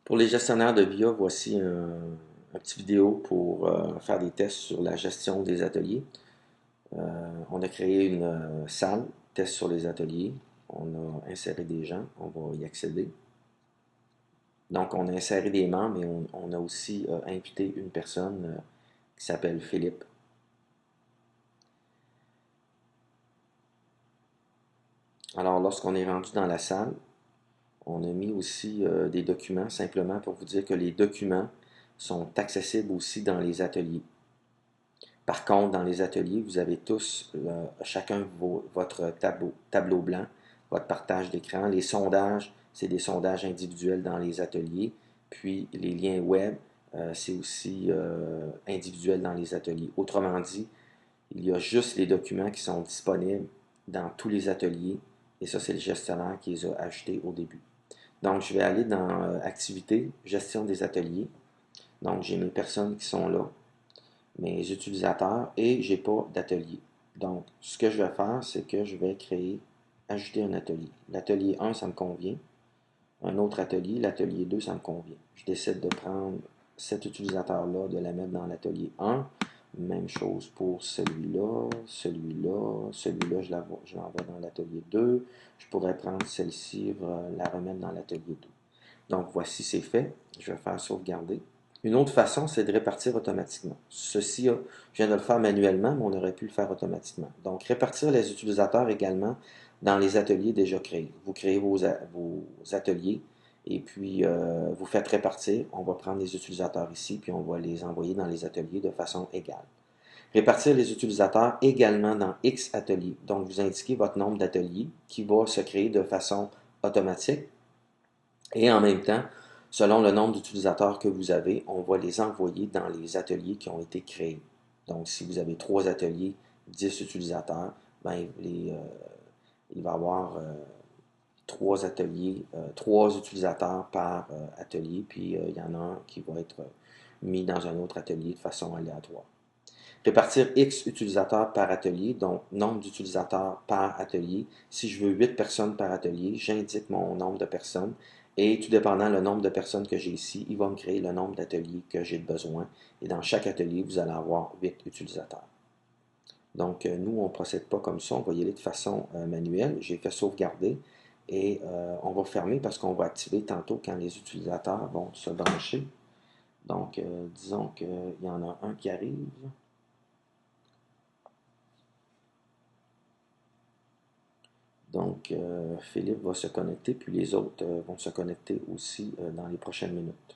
Pour les gestionnaires de VIA, voici un petit vidéo pour faire des tests sur la gestion des ateliers. On a créé une salle, test sur les ateliers. On a inséré des gens, on va y accéder. Donc, on a inséré des membres et on a aussi invité une personne qui s'appelle Philippe. Alors, lorsqu'on est rendu dans la salle, on a mis aussi des documents, simplement pour vous dire que les documents sont accessibles aussi dans les ateliers. Par contre, dans les ateliers, vous avez tous, chacun votre tableau blanc, votre partage d'écran. Les sondages, c'est des sondages individuels dans les ateliers. Puis les liens web, c'est aussi individuel dans les ateliers. Autrement dit, il y a juste les documents qui sont disponibles dans tous les ateliers. Et ça, c'est le gestionnaire qui les a achetés au début. Donc, je vais aller dans Activités, Gestion des ateliers. Donc, j'ai mes personnes qui sont là, mes utilisateurs, et j'ai pas d'atelier. Donc, ce que je vais faire, c'est que je vais ajouter un atelier. L'atelier 1, ça me convient. Un autre atelier, l'atelier 2, ça me convient. Je décide de prendre cet utilisateur-là, de la mettre dans l'atelier 1. Même chose pour celui-là, celui-là, celui-là, je l'envoie dans l'atelier 2. Je pourrais prendre celle-ci, la remettre dans l'atelier 2. Donc, voici, c'est fait. Je vais faire sauvegarder. Une autre façon, c'est de répartir automatiquement. Ceci, je viens de le faire manuellement, mais on aurait pu le faire automatiquement. Donc, répartir les utilisateurs également dans les ateliers déjà créés. Vous créez vos ateliers et puis vous faites répartir. On va prendre les utilisateurs ici, puis on va les envoyer dans les ateliers de façon égale. Répartir les utilisateurs également dans X ateliers. Donc, vous indiquez votre nombre d'ateliers qui va se créer de façon automatique. Et en même temps, selon le nombre d'utilisateurs que vous avez, on va les envoyer dans les ateliers qui ont été créés. Donc, si vous avez 3 ateliers, 10 utilisateurs, ben, il va y avoir 3 ateliers, 3 utilisateurs par atelier, puis il y en a un qui va être mis dans un autre atelier de façon aléatoire. Répartir X utilisateurs par atelier, donc nombre d'utilisateurs par atelier. Si je veux 8 personnes par atelier, j'indique mon nombre de personnes et tout dépendant le nombre de personnes que j'ai ici, il va me créer le nombre d'ateliers que j'ai besoin. Et dans chaque atelier, vous allez avoir 8 utilisateurs. Donc, nous, on ne procède pas comme ça, on va y aller de façon manuelle. J'ai fait sauvegarder et on va fermer parce qu'on va activer tantôt quand les utilisateurs vont se brancher. Donc, disons qu'il y en a un qui arrive. Donc, Philippe va se connecter, puis les autres vont se connecter aussi dans les prochaines minutes.